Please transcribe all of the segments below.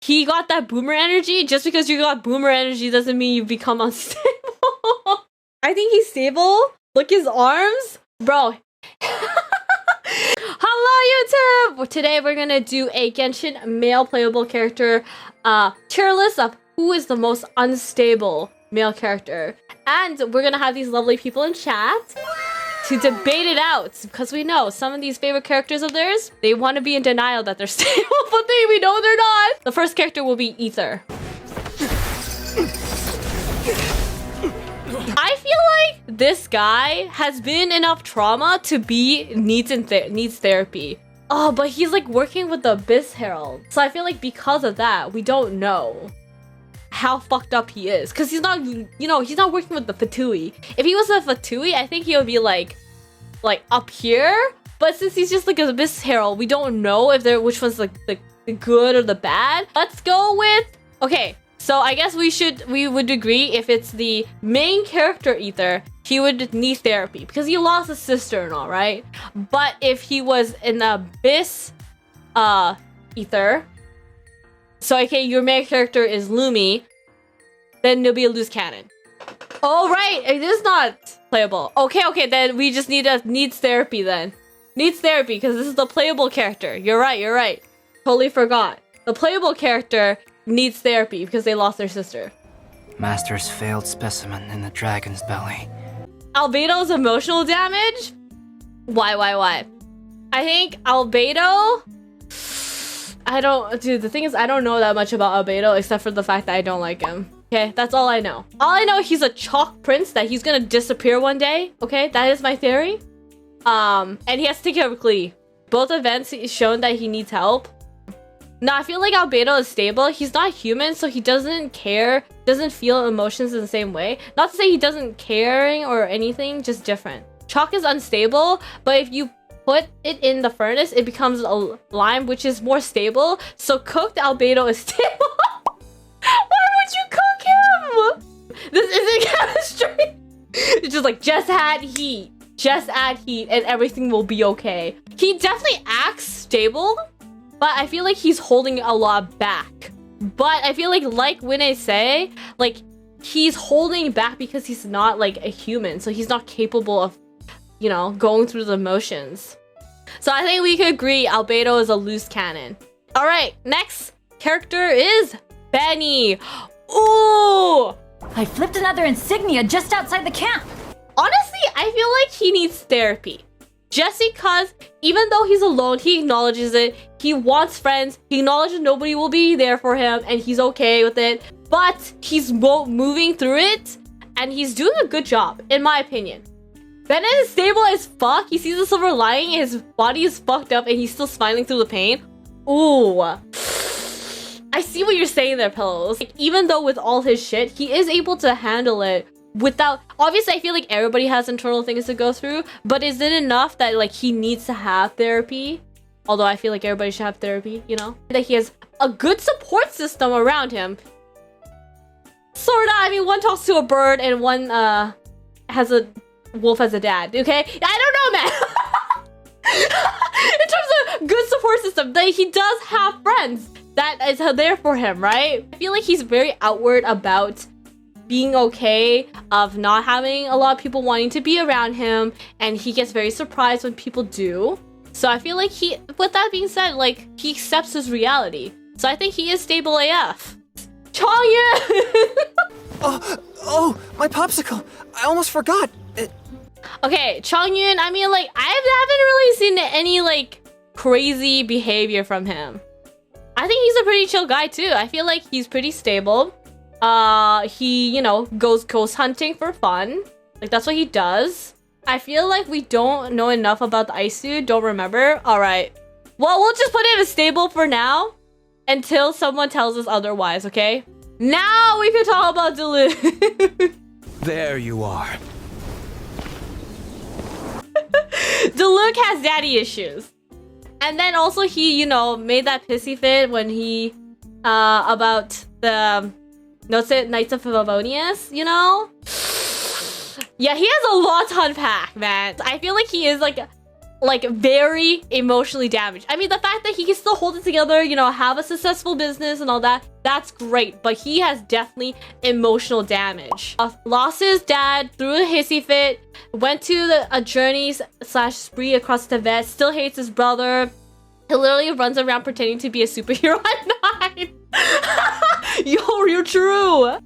he got that boomer energy. Just because you got boomer energy doesn't mean you become unstable. I think he's stable. Look his arms. Bro. Hello, YouTube! Today we're gonna do a Genshin male playable character tier list of who is the most unstable male character. And we're gonna have these lovely people in chat to debate it out, because we know some of these favorite characters of theirs, they want to be in denial that they're stable, but we know they're not. The first character will be Aether. I feel like this guy has been enough trauma to be needs therapy. Oh, but he's like working with the Abyss Herald. So I feel like because of that, we don't know how fucked up he is. Because he's not, you know, he's not working with the Fatui. If he was a Fatui, I think he would be like up here. But since he's just like an Abyss Herald, we don't know if they're which one's like the good or the bad. Let's go with, okay. So I guess we would agree if it's the main character Aether, he would need therapy because he lost his sister and all, right? But if he was an Abyss Aether, so okay, your main character is Lumi, then it'll be a loose cannon. Oh right, it is not playable. Okay, then we just needs therapy then. Needs therapy because this is the playable character. You're right. Totally forgot. The playable character needs therapy because they lost their sister. Master's failed specimen in the dragon's belly. Albedo's emotional damage? Why? I think Albedo... Dude, the thing is, I don't know that much about Albedo except for the fact that I don't like him. Okay, that's all I know. All I know, he's a chalk prince that he's gonna disappear one day. Okay, that is my theory. And he has to take care of Klee. Both events shown that he needs help. No, I feel like Albedo is stable. He's not human, so he doesn't care, doesn't feel emotions in the same way. Not to say he doesn't caring or anything, just different. Chalk is unstable, but if you put it in the furnace, it becomes a lime, which is more stable. So cooked Albedo is stable. Why would you cook him? This isn't chemistry. It's just like, just add heat, and everything will be okay. He definitely acts stable, but I feel like he's holding a lot back. But I feel like when I say, like, he's holding back because he's not like a human. So he's not capable of, you know, going through the motions. So I think we could agree Albedo is a loose cannon. All right, next character is Benny. Ooh! I flipped another insignia just outside the camp. Honestly, I feel like he needs therapy. Just because, even though he's alone, he acknowledges it. He wants friends. He acknowledges nobody will be there for him, and he's okay with it. But he's moving through it, and he's doing a good job, in my opinion. Bennett is stable as fuck. He sees the silver lining, his body is fucked up, and he's still smiling through the pain. Ooh. I see what you're saying there, Pillows. Like, even though with all his shit, he is able to handle it without... Obviously, I feel like everybody has internal things to go through, but is it enough that, like, he needs to have therapy? Although I feel like everybody should have therapy, you know? That he has a good support system around him. Sorta. I mean, one talks to a bird and one has a wolf as a dad, okay? I don't know, man. In terms of good support system, that he does have friends that is there for him, right? I feel like he's very outward about being okay, of not having a lot of people wanting to be around him, and he gets very surprised when people do. So I feel like with that being said, like, he accepts his reality. So I think he is stable AF. Chongyun! Oh, my popsicle! I almost forgot. Okay, Chongyun, I mean, like, I haven't really seen any, like, crazy behavior from him. I think he's a pretty chill guy, too. I feel like he's pretty stable. He, you know, goes ghost hunting for fun. Like, that's what he does. I feel like we don't know enough about the Heizou. Don't remember. All right. Well, we'll just put it as stable for now until someone tells us otherwise, okay? Now we can talk about Diluc. There you are. Diluc has daddy issues. And then also he, you know, made that pissy fit when he, about the Knights of Favonius, you know? Yeah, he has a lot to unpack, man. I feel like he is like like very emotionally damaged. I mean, the fact that he can still hold it together, you know, have a successful business and all that, that's great. But he has definitely emotional damage. Lost his dad, threw a hissy fit, went to a journey / spree across Tibet, still hates his brother. He literally runs around pretending to be a superhero at 9. Yo, you're true.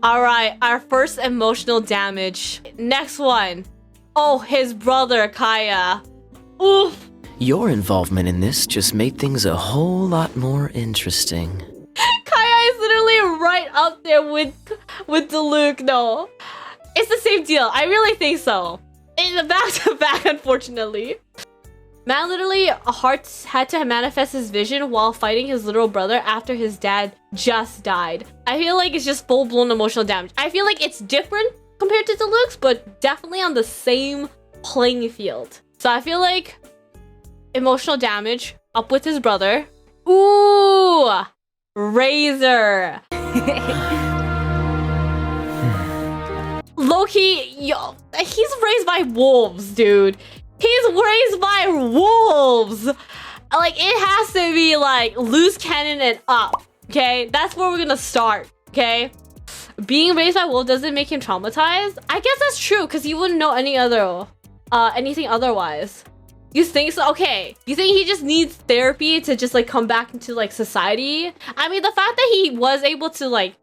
All right, our first emotional damage. Next one. Oh, his brother, Kaeya. Oof. Your involvement in this just made things a whole lot more interesting. Kaeya is literally right up there with Diluc. No, it's the same deal. I really think so. In the back to back, unfortunately. Man literally had to manifest his vision while fighting his little brother after his dad just died. I feel like it's just full-blown emotional damage. I feel like it's different compared to Diluc's, but definitely on the same playing field. So I feel like emotional damage up with his brother. Ooh, Razor. Loki, yo, he's raised by wolves, dude. He's raised by wolves. Like, it has to be like loose cannon and up. Okay, that's where we're gonna start. Okay, being raised by wolves doesn't make him traumatized. I guess that's true because he wouldn't know anything otherwise. You think so? Okay, you think he just needs therapy to just like come back into like society? I mean, the fact that he was able to like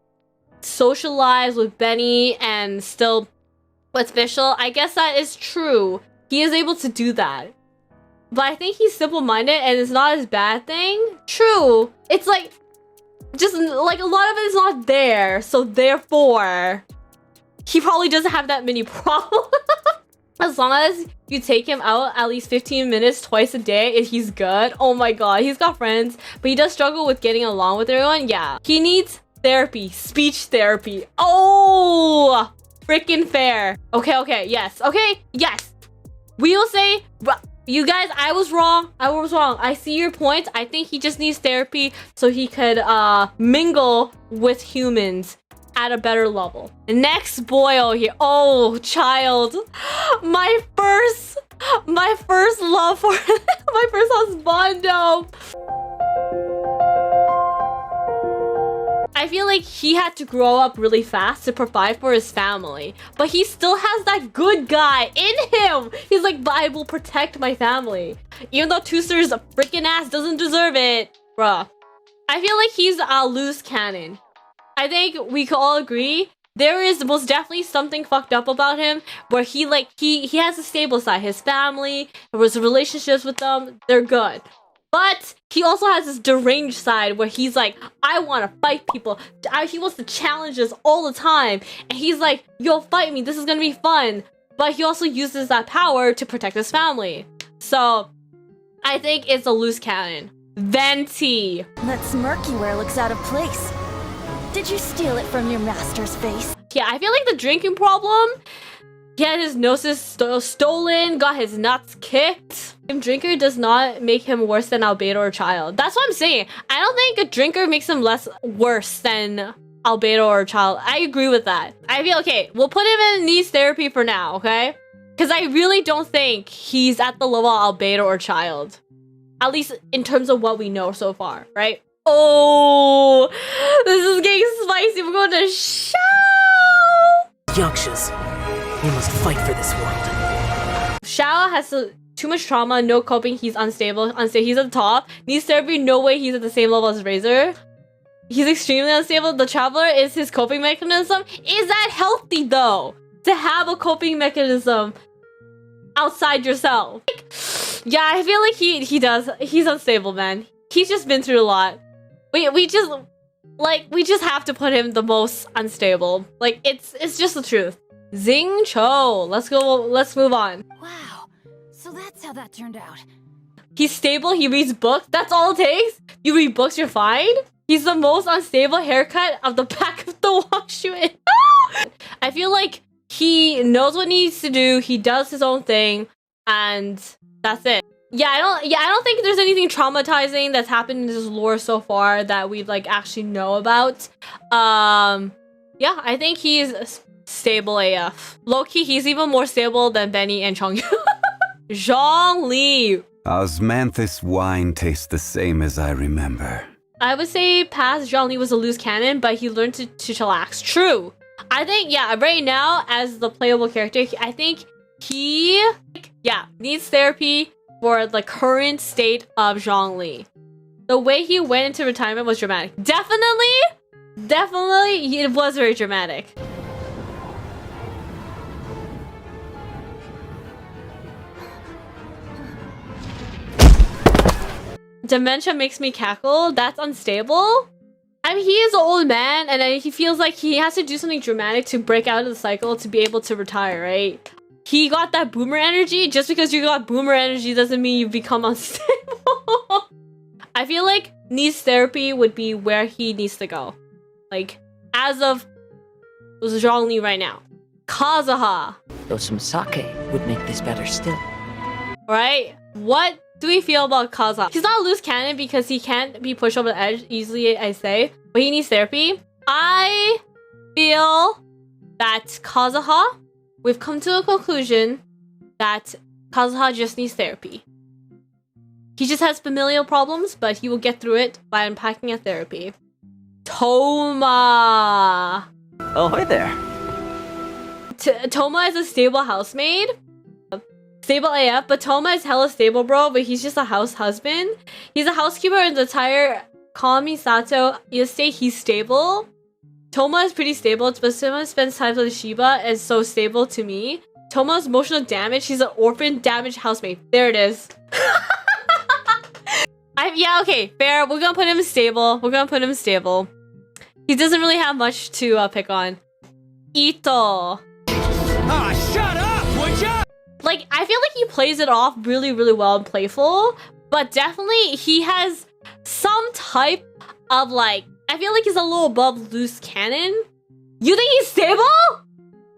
socialize with Benny and still with Fischl, I guess that is true. He is able to do that. But I think he's simple-minded and it's not his bad thing. True. It's like, just like a lot of it is not there. So therefore, he probably doesn't have that many problems. As long as you take him out at least 15 minutes twice a day, he's good. Oh my god, he's got friends. But he does struggle with getting along with everyone. Yeah. He needs therapy. Speech therapy. Oh, freaking fair. Okay, yes. Okay, yes. We will say, you guys, I was wrong. I see your point. I think he just needs therapy so he could mingle with humans at a better level. Next boy here. Oh, Childe. My first love for my first husbando. I feel like he had to grow up really fast to provide for his family, but he still has that good guy in him. He's like, but I will protect my family. Even though Tooster's freaking ass doesn't deserve it. Bruh. I feel like he's a loose cannon. I think we could all agree there is most definitely something fucked up about him where he has a stable side. His family, his relationships with them, they're good. But he also has this deranged side where he's like, I want to fight people. He wants to challenge us all the time. And he's like, yo, fight me. This is going to be fun. But he also uses that power to protect his family. So I think it's a loose cannon. Venti. That smirk you wear looks out of place. Did you steal it from your master's face? Yeah, I feel like the drinking problem. He had his noses stolen, got his nuts kicked. A drinker does not make him worse than Albedo or Childe. That's what I'm saying. I don't think a drinker makes him worse than Albedo or Childe. I agree with that. I feel okay. We'll put him in needs therapy for now, okay? Because I really don't think he's at the level of Albedo or Childe. At least in terms of what we know so far, right? Oh, this is getting spicy. We're going to Xiao. Yakshas, we must fight for this world. Xiao has too much trauma, no coping, he's unstable. He's at the top. Needs therapy, no way he's at the same level as Razor. He's extremely unstable. The Traveler is his coping mechanism. Is that healthy though? To have a coping mechanism outside yourself. Like, yeah, I feel like he does. He's unstable, man. He's just been through a lot. We just have to put him the most unstable. Like, it's just the truth. Xingqiu. Let's move on. Wow, so that's how that turned out. He's stable, he reads books. That's all it takes? You read books, you're fine? He's the most unstable haircut of the back of the Wangshu. I feel like he knows what he needs to do, he does his own thing, and that's it. I don't think there's anything traumatizing that's happened in this lore so far that we like actually know about. Yeah, I think he's stable AF. Low-key, he's even more stable than Benny and Chongyun. Zhongli. Osmanthus wine tastes the same as I remember. I would say past Zhongli was a loose cannon, but he learned to chillax. True. I think, yeah, right now, as the playable character, I think he, needs therapy for the current state of Zhongli. The way he went into retirement was dramatic. Definitely, it was very dramatic. Dementia makes me cackle. That's unstable. I mean, he is an old man, and he feels like he has to do something dramatic to break out of the cycle to be able to retire, right? He got that boomer energy. Just because you got boomer energy doesn't mean you become unstable. I feel like needs therapy would be where he needs to go. Like, as of Zhongli right now. Kazuha. Though some sake would make this better still. Right? What do we feel about Kazuha? He's not a loose cannon because he can't be pushed over the edge easily, I say. But he needs therapy. I feel that Kazuha, we've come to a conclusion that Kazuha just needs therapy. He just has familial problems, but he will get through it by unpacking a therapy. Thoma. Oh, hi there. Thoma is a stable housemaid. Stable AF, but Thoma is hella stable, bro, but he's just a house husband. He's a housekeeper in the entire Kamisato estate. He's stable. Thoma is pretty stable, but Thoma spends time with Shiba and so stable to me. Thoma's emotional damage, he's an orphan damaged housemaid. There it is. Yeah, okay, fair. We're gonna put him stable. He doesn't really have much to pick on. Itto. Shut up, would ya? Like, I feel like he plays it off really, really well and playful, but definitely he has some type of, like, I feel like he's a little above loose cannon. You think he's stable?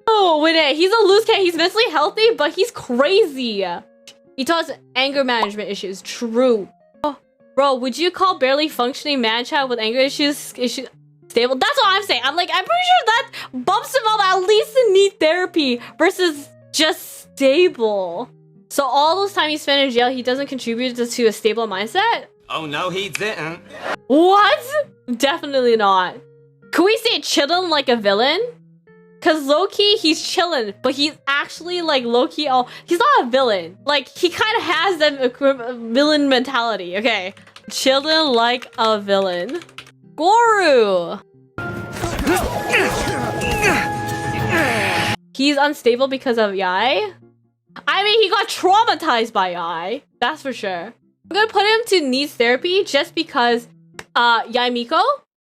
Oh, wait, he's a loose cannon. He's mentally healthy, but he's crazy. Itto has anger management issues. True. Oh, bro, would you call barely functioning man child with anger issues stable? That's what I'm saying. I'm pretty sure that bumps him up at least in need therapy versus just stable. So all those time he spent in jail, he doesn't contribute to a stable mindset? Oh no, he didn't. What? Definitely not. Could we say chillin' like a villain? Cause low-key, he's chillin', but he's actually like low-key, he's not a villain. Like, he kind of has that villain mentality, okay? Chillin' like a villain. Gorou! He's unstable because of Yai? I mean, he got traumatized by Yai. That's for sure. I'm gonna put him to needs therapy just because Yai Miko,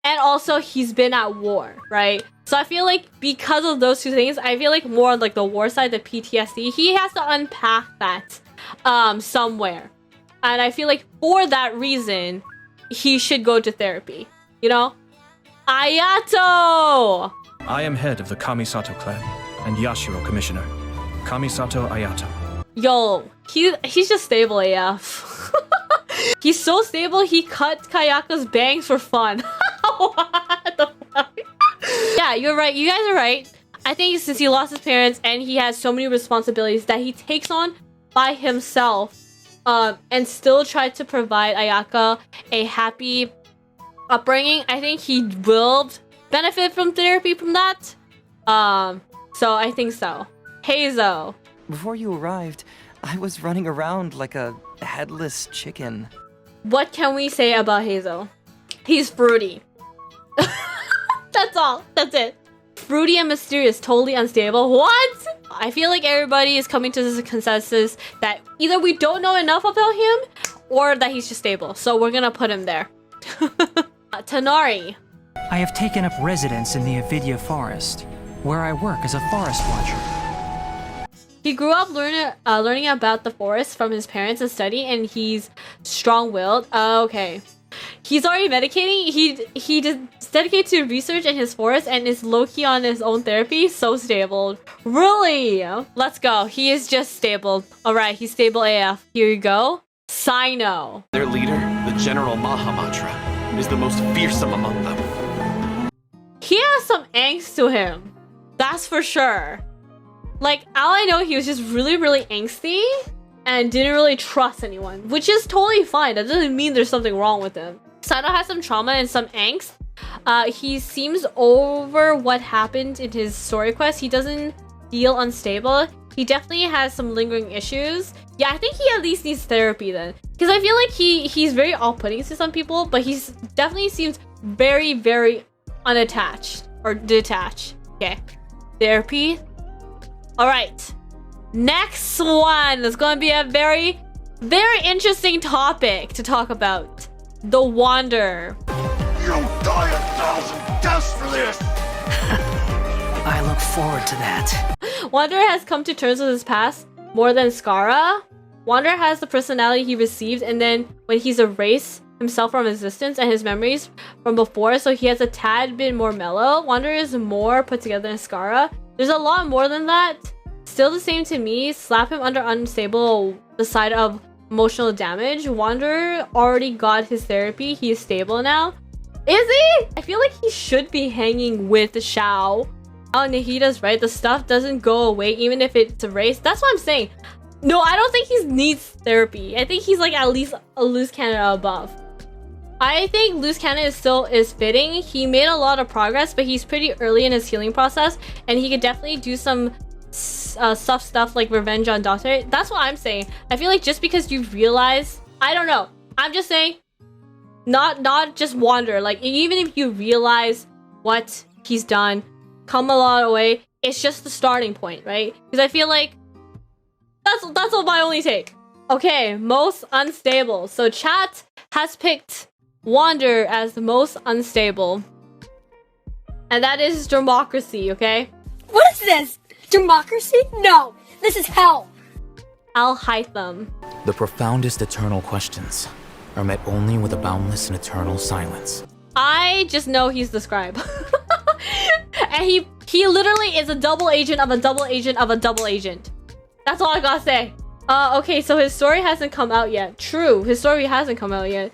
and also he's been at war, right? So I feel like because of those two things, I feel like more on like the war side, the PTSD, he has to unpack that somewhere. And I feel like for that reason, he should go to therapy. You know? Ayato! I am head of the Kamisato clan and Yashiro commissioner. Kamisato Ayato. Yo, he's just stable AF. He's so stable, he cut Kayaka's bangs for fun. What the fuck? Yeah, you're right. You guys are right. I think since he lost his parents and he has so many responsibilities that he takes on by himself, and still try to provide Ayaka a happy upbringing, I think he will benefit from therapy from that. So I think so. Heizou. Before you arrived, I was running around like a headless chicken. What can we say about Heizou? He's fruity. That's all. That's it. Fruity and mysterious, totally unstable. What? I feel like everybody is coming to this consensus that either we don't know enough about him or that he's just stable. So we're gonna put him there. Tighnari. I have taken up residence in the Avidya forest, where I work as a forest watcher. He grew up learning about the forest from his parents and study, and he's strong-willed. Okay. He's already medicating. He just dedicated to research in his forest and is low-key on his own therapy. So stable. Really? Let's go. He is just stable. Alright, he's stable AF. Here you go. Cyno. Their leader, the General Mahamantra, is the most fearsome among them. He has some angst to him. That's for sure. Like, all I know, he was just really, really angsty. and didn't really trust anyone, which is totally fine. That doesn't mean there's something wrong with him. Cyno has some trauma and some angst. He seems over what happened in his story quest. He doesn't feel unstable. He definitely has some lingering issues. Yeah, I think he at least needs therapy then. Because I feel like he's very off-putting to some people, but he's definitely seems very, very unattached or detached. Okay, therapy. All right, next one is going to be a very, very interesting topic to talk about. The Wanderer. You'll die 1,000 deaths for this! I look forward to that. Wanderer has come to terms with his past more than Skara. Wanderer has the personality he received, and then when he's erased himself from existence and his memories from before, so he has a tad bit more mellow. Wanderer is more put together than Skara. There's a lot more than that. Still the same to me. Slap him under unstable, the side of emotional damage. Wanderer already got his therapy. He is stable now. Is he? I feel like he should be hanging with Xiao. Oh, Nahida's right. The stuff doesn't go away even if it's erased. That's what I'm saying. No, I don't think he needs therapy. I think he's like at least a loose cannon above. I think loose cannon is fitting. He made a lot of progress, but he's pretty early in his healing process, and he could definitely do some soft stuff like revenge on Doctor. That's what I'm saying. I feel like just because you realize, I don't know. I'm just saying, not just wander. Like even if you realize what he's done, come a lot way, it's just the starting point, right? Because I feel like that's my only take. Okay, most unstable. So chat has picked Wander as the most unstable, and that is democracy. Okay. What is this? Democracy? No, this is hell. Alhaitham. The profoundest eternal questions are met only with a boundless and eternal silence. I just know he's the scribe. And he literally is a double agent of a double agent of a double agent. That's all I gotta say. Okay, so his story hasn't come out yet. True, his story hasn't come out yet.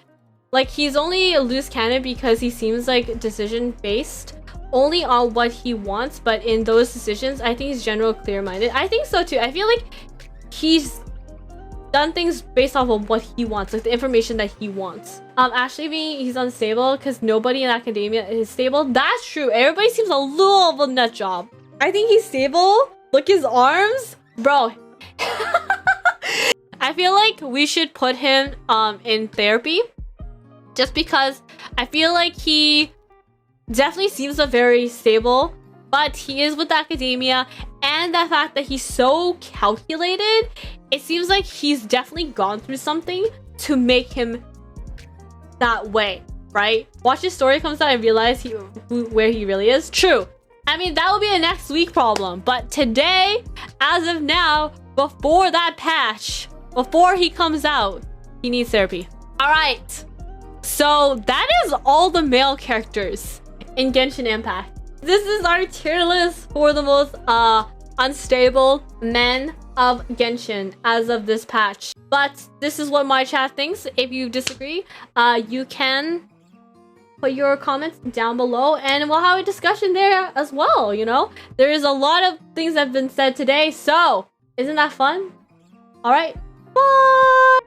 Like, he's only a loose cannon because he seems like decision-based only on what he wants, but in those decisions, I think he's generally clear-minded. I think so too. I feel like he's done things based off of what he wants, like the information that he wants. Actually being he's unstable because nobody in academia is stable. That's true. Everybody seems a little of a nut job. I think he's stable. Look his arms. Bro. I feel like we should put him in therapy. Just because I feel like he definitely seems a very stable, but he is with academia, and the fact that he's so calculated, it seems like he's definitely gone through something to make him that way, right? Watch his story comes out and realize where he really is. True. I mean, that will be a next week problem, but today, as of now, before that patch, before he comes out, he needs therapy. All right. So that is all the male characters in Genshin Impact. This is our tier list for the most unstable men of Genshin as of this patch. But this is what my chat thinks. If you disagree, you can put your comments down below and we'll have a discussion there as well, you know? There is a lot of things that have been said today, so isn't that fun? All right, bye!